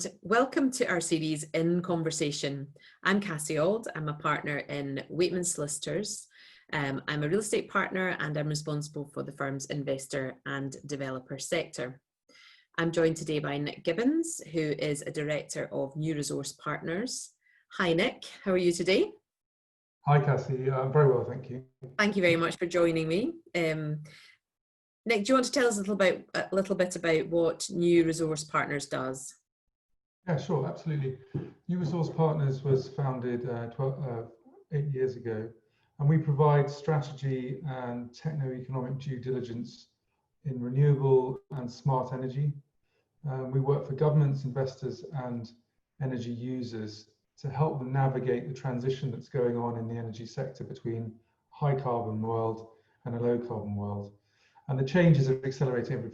and welcome to our series In Conversation. I'm Cassie Auld. I'm a partner in Waitman Solicitors. I'm a real estate partner and I'm responsible for the firm's investor and developer sector. I'm joined today by Nick Gibbins, who is a director of New Resource Partners. Hi Nick, how are you today? Hi Cassie, I'm very well, thank you. Thank you very much for joining me. Nick, do you want to tell us a little bit about what New Resource Partners does? Yeah, sure, absolutely. New Resource Partners was founded 8 years ago, and we provide strategy and techno-economic due diligence in renewable and smart energy. We work for governments, investors, and energy users to help them navigate the transition that's going on in the energy sector between a high carbon world and a low carbon world. And the changes are accelerating ever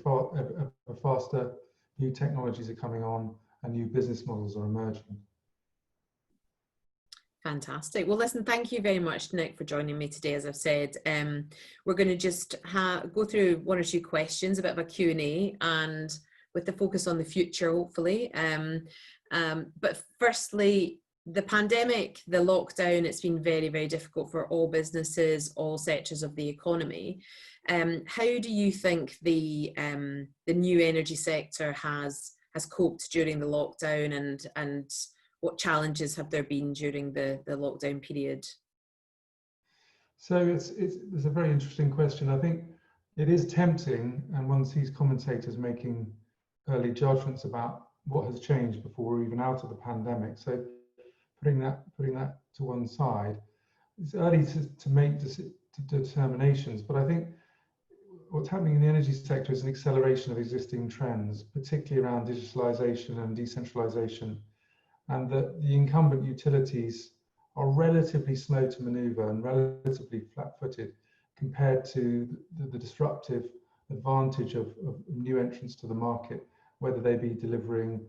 faster. New technologies are coming on and new business models are emerging. Fantastic. Well, listen, thank you very much, Nick, for joining me today. As I've said, we're going to just go through one or two questions, a bit of a Q&A, and with the focus on the future, hopefully. But firstly, the pandemic, the lockdown, it's been very, very difficult for all businesses, all sectors of the economy. How do you think the new energy sector has coped during the lockdown, and what challenges have there been during the lockdown period? So it's a very interesting question. I think it is tempting, and one sees commentators making early judgments about what has changed before we're even out of the pandemic. So putting that to one side, it's early to make determinations, but I think what's happening in the energy sector is an acceleration of existing trends, particularly around digitalization and decentralization, and that the incumbent utilities are relatively slow to maneuver and relatively flat-footed compared to the disruptive advantage of new entrants to the market, whether they be delivering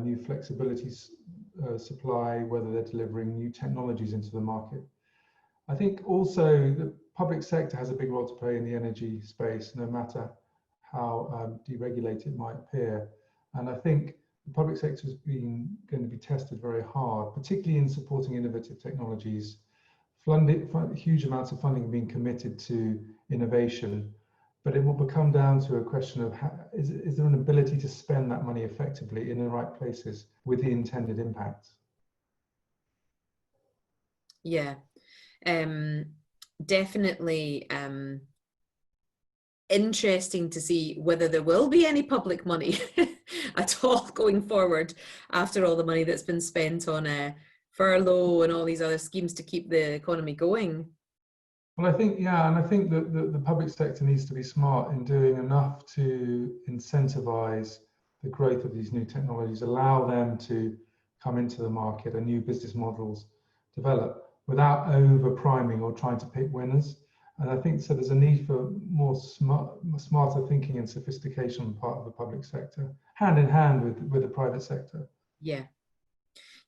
new flexibilities supply, whether they're delivering new technologies into the market. I think also the public sector has a big role to play in the energy space, no matter how deregulated it might appear. And I think the public sector is going to be tested very hard, particularly in supporting innovative technologies. Huge amounts of funding being committed to innovation, but it will become down to a question of is there an ability to spend that money effectively in the right places with the intended impact? Yeah, definitely interesting to see whether there will be any public money at all going forward after all the money that's been spent on furlough and all these other schemes to keep the economy going. Well, I think, yeah, and I think that the public sector needs to be smart in doing enough to incentivize the growth of these new technologies, allow them to come into the market and new business models develop without over-priming or trying to pick winners. And I think so there's a need for more smarter thinking and sophistication on the part of the public sector, hand in hand with the private sector. Yeah.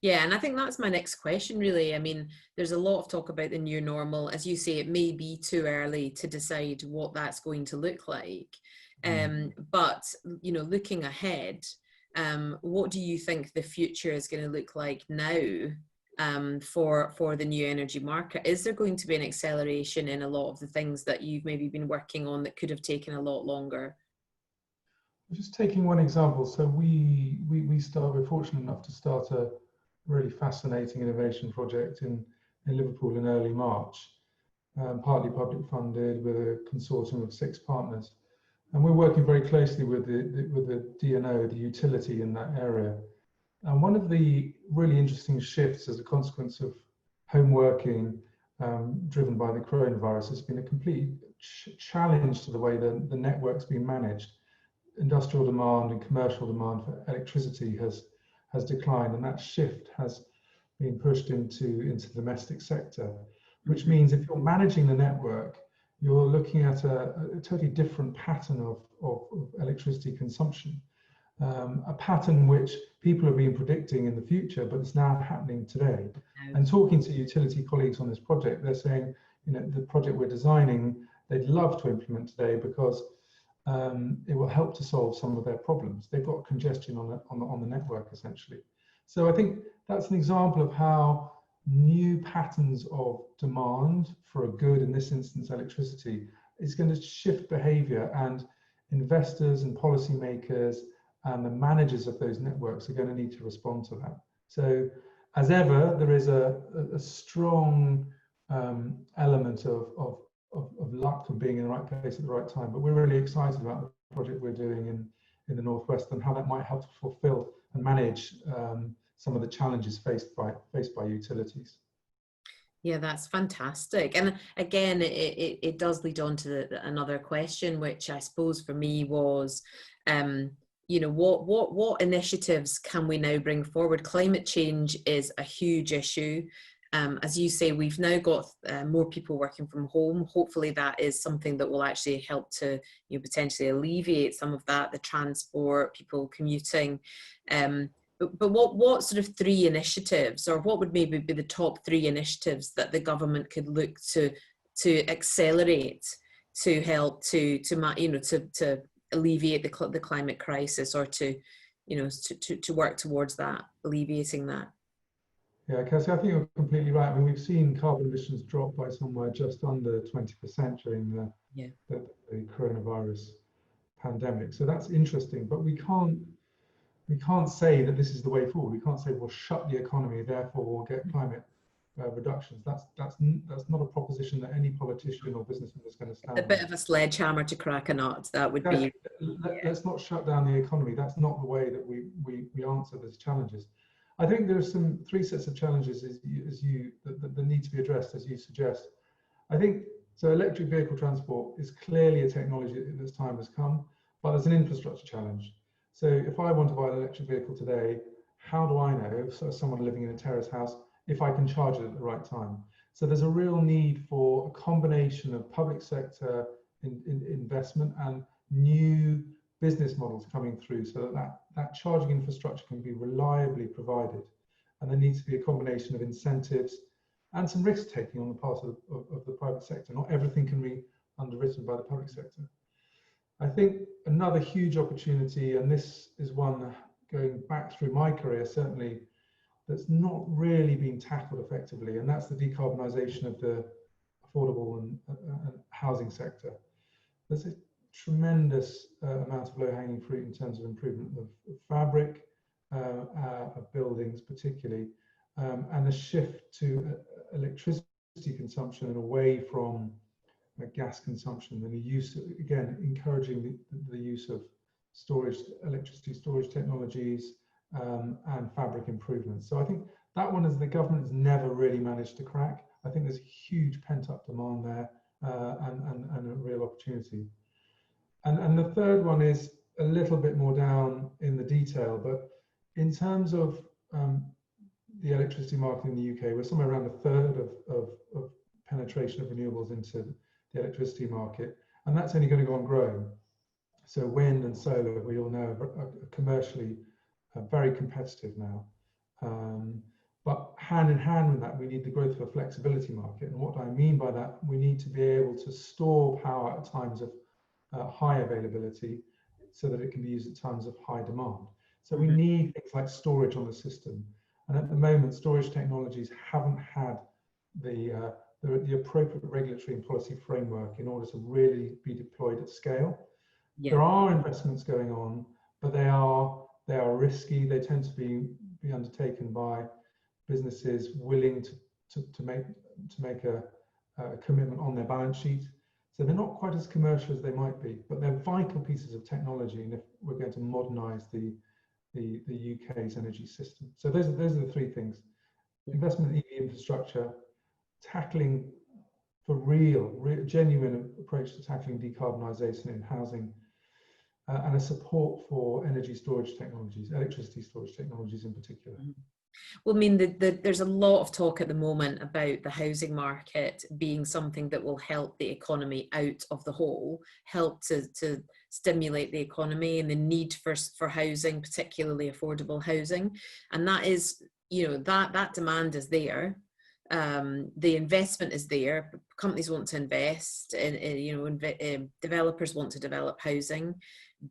Yeah, and I think that's my next question, really. I mean, there's a lot of talk about the new normal. As you say, it may be too early to decide what that's going to look like. But, you know, looking ahead, what do you think the future is going to look like now for the new energy market? Is there going to be an acceleration in a lot of the things that you've maybe been working on that could have taken a lot longer? Just taking one example, so we're fortunate enough to start a really fascinating innovation project in Liverpool in early March, partly public funded with a consortium of 6 partners. And we're working very closely with the DNO, the utility in that area. And one of the really interesting shifts as a consequence of home working driven by the coronavirus has been a complete challenge to the way the network's been managed. Industrial demand and commercial demand for electricity has declined, and that shift has been pushed into the domestic sector, which means if you're managing the network, you're looking at a totally different pattern of electricity consumption, a pattern which people have been predicting in the future, but it's now happening today. And talking to utility colleagues on this project, they're saying, you know, the project we're designing, they'd love to implement today because it will help to solve some of their problems. They've got congestion on the network essentially. So I think that's an example of how new patterns of demand for a good, in this instance electricity, is going to shift behavior, and investors and policymakers and the managers of those networks are going to need to respond to that. So as ever, there is a strong element of luck and being in the right place at the right time. But we're really excited about the project we're doing in the Northwest and how that might help to fulfill and manage some of the challenges faced by utilities. Yeah, that's fantastic. And again, it does lead on to another question, which I suppose for me was, you know, what initiatives can we now bring forward? Climate change is a huge issue. As you say, we've now got more people working from home. Hopefully that is something that will actually help to, you know, potentially alleviate some of that, the transport, people commuting. But what sort of 3 initiatives, or what would maybe be the top 3 initiatives that the government could look to accelerate to help to alleviate the climate crisis, or to, you know, to work towards that, alleviating that? Yeah, Kirsty, I think you're completely right. I mean, we've seen carbon emissions drop by somewhere just under 20% during the coronavirus pandemic. So that's interesting, but we can't say that this is the way forward. We can't say we'll shut the economy, therefore we'll get climate reductions. That's not a proposition that any politician or businessman is going to stand. A bit of a sledgehammer to crack a nut. That would be. Let's not shut down the economy. That's not the way that we answer these challenges. I think there are 3 sets of challenges that need to be addressed, as you suggest. I think so. Electric vehicle transport is clearly a technology that this time has come, but there's an infrastructure challenge. So if I want to buy an electric vehicle today, how do I know, so someone living in a terrace house, if I can charge it at the right time? So there's a real need for a combination of public sector investment and new business models coming through, so that charging infrastructure can be reliably provided. And there needs to be a combination of incentives and some risk taking on the part of the private sector. Not everything can be underwritten by the public sector. I think another huge opportunity, and this is one going back through my career certainly, that's not really been tackled effectively, and that's the decarbonisation of the affordable and housing sector. There's a tremendous amount of low-hanging fruit in terms of improvement of fabric, of buildings particularly, and a shift to electricity consumption and away from gas consumption, and the use, again, encouraging the use of electricity storage technologies, and fabric improvements. So I think that one is the government has never really managed to crack. I think there's huge pent-up demand there, and a real opportunity. And the third one is a little bit more down in the detail, but in terms of the electricity market in the UK, we're somewhere around 1/3 of penetration of renewables into the electricity market, and that's only going to go on growing. So wind and solar, we all know, are commercially very competitive now. But hand in hand with that, we need the growth of a flexibility market. And what I mean by that, we need to be able to store power at times of high availability so that it can be used at times of high demand. So we need things like storage on the system. And at the moment, storage technologies haven't had the appropriate regulatory and policy framework in order to really be deployed at scale. Yeah. There are investments going on, but they are risky. They tend to be undertaken by businesses willing to make a commitment on their balance sheet. So they're not quite as commercial as they might be, but they're vital pieces of technology. And if we're going to modernise the UK's energy system, so those are the 3 things: investment in EV infrastructure, tackling for real genuine approach to tackling decarbonisation in housing, and a support for energy storage technologies, electricity storage technologies in particular. Well, I mean, there's a lot of talk at the moment about the housing market being something that will help the economy out of the hole, help to stimulate the economy, and the need for housing, particularly affordable housing. And that is, you know, that demand is there. The investment is there. companies want to invest in, developers want to develop housing,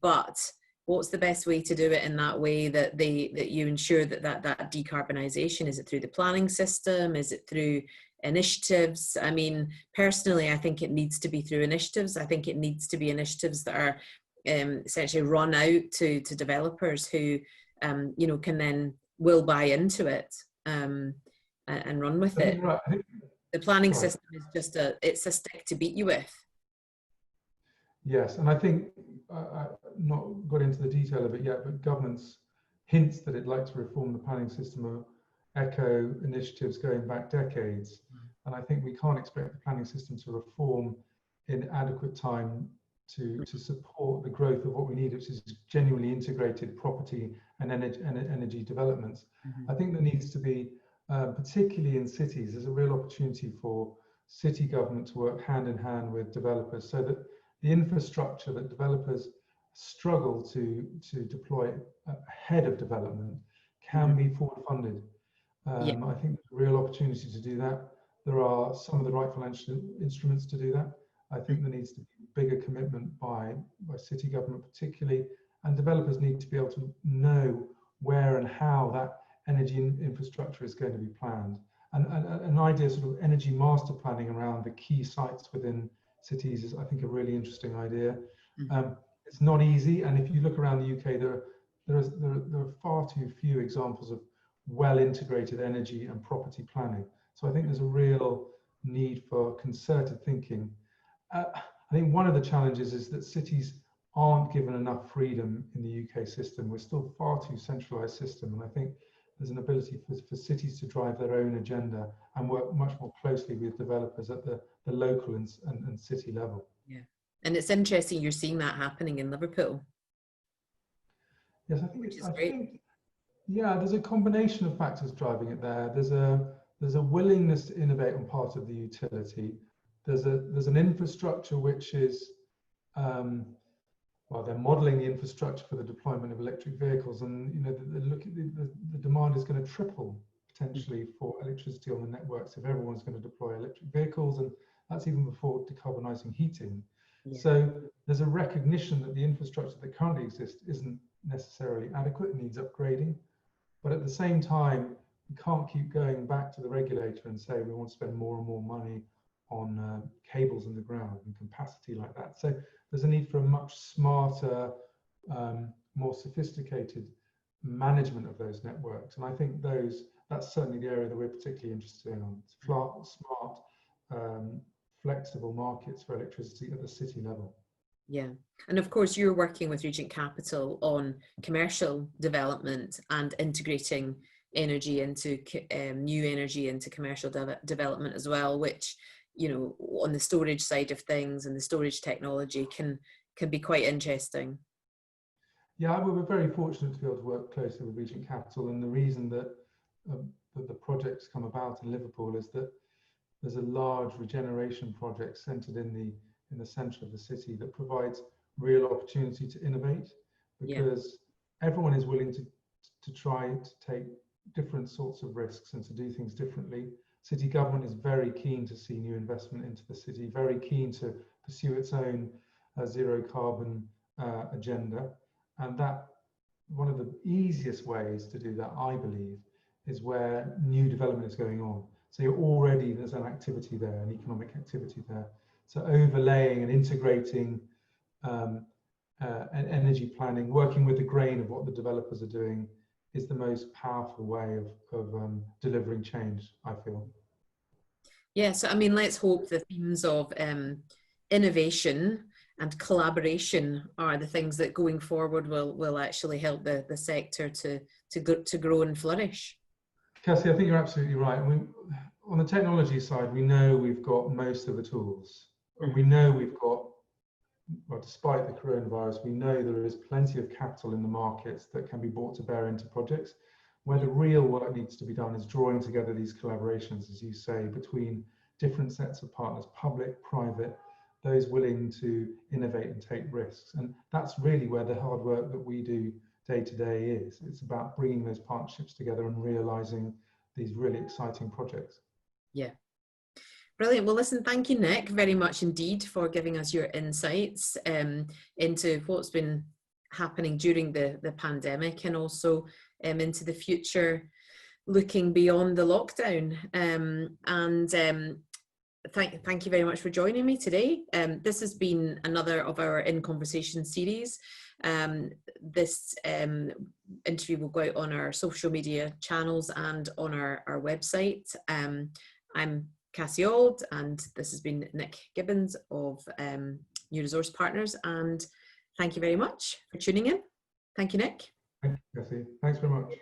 but what's the best way to do it in that way that you ensure that decarbonisation? Is it through the planning system? Is it through initiatives? I mean, personally, I think it needs to be through initiatives. I think it needs to be initiatives that are essentially run out to developers who, can then will buy into it and run with it. Right. The planning system is just it's a stick to beat you with. Yes, and I think I've not got into the detail of it yet, but government's hints that it'd like to reform the planning system are echo initiatives going back decades. And I think we can't expect the planning system to reform in adequate time to support the growth of what we need, which is genuinely integrated property and energy developments. I think there needs to be, particularly in cities, there's a real opportunity for city government to work hand in hand with developers so that the infrastructure that developers struggle to deploy ahead of development can be forward funded. I think there's a real opportunity to do that. There are some of the right financial instruments to do that. I think there needs to be bigger commitment by city government particularly, and developers need to be able to know where and how that energy infrastructure is going to be planned. And an idea sort of energy master planning around the key sites within cities is, I think, a really interesting idea. It's not easy, and if you look around the UK, there are far too few examples of well integrated energy and property planning. So I think there's a real need for concerted thinking. I think one of the challenges is that cities aren't given enough freedom in the UK system. We're still far too centralised system, and I think there's an ability for cities to drive their own agenda and work much more closely with developers at the local and city level. Yeah, and it's interesting you're seeing that happening in Liverpool. Yes, I think yeah, there's a combination of factors driving it there. There's a willingness to innovate on part of the utility. There's an infrastructure which is well, they're modelling the infrastructure for the deployment of electric vehicles, and the demand is going to triple potentially for electricity on the networks if everyone's going to deploy electric vehicles, and that's even before decarbonising heating. So there's a recognition that the infrastructure that currently exists isn't necessarily adequate, it needs upgrading. But at the same time, we can't keep going back to the regulator and say we want to spend more and more money on cables in the ground and capacity like that. So there's a need for a much smarter, more sophisticated management of those networks. And I think that's certainly the area that we're particularly interested in, smart, flexible markets for electricity at the city level. Yeah, and of course you're working with Regent Capital on commercial development and integrating energy into new energy into commercial development as well, which, on the storage side of things and the storage technology can be quite interesting. Yeah, we're very fortunate to be able to work closely with Regent Capital, and the reason that the projects come about in Liverpool is that there's a large regeneration project centred in the centre of the city that provides real opportunity to innovate, because everyone is willing to try to take different sorts of risks and to do things differently. City government is very keen to see new investment into the city, very keen to pursue its own zero carbon agenda, and that one of the easiest ways to do that, I believe, is where new development is going on. So there's an activity there, an economic activity there. So overlaying and integrating energy planning, working with the grain of what the developers are doing, is the most powerful way of delivering change, I feel. Yeah, so I mean, let's hope the themes of innovation and collaboration are the things that going forward will actually help the sector to grow and flourish. Cassie, I think you're absolutely right. I mean, on the technology side, we know we've got most of the tools. And we know we've got, well, despite the coronavirus, we know there is plenty of capital in the markets that can be brought to bear into projects. Where the real work needs to be done is drawing together these collaborations, as you say, between different sets of partners, public, private, those willing to innovate and take risks. And that's really where the hard work that we do day to day is. It's about bringing those partnerships together and realizing these really exciting projects. Yeah. Brilliant. Well, listen, thank you, Nick, very much indeed for giving us your insights into what's been happening during the pandemic, and also into the future, looking beyond the lockdown. Thank you very much for joining me today. This has been another of our In Conversation series. This interview will go out on our social media channels and on our website. I'm Cassie Auld, and this has been Nick Gibbins of New Resource Partners, and thank you very much for tuning in. Thank you, Nick. Thank you, Cassie. Thanks very much.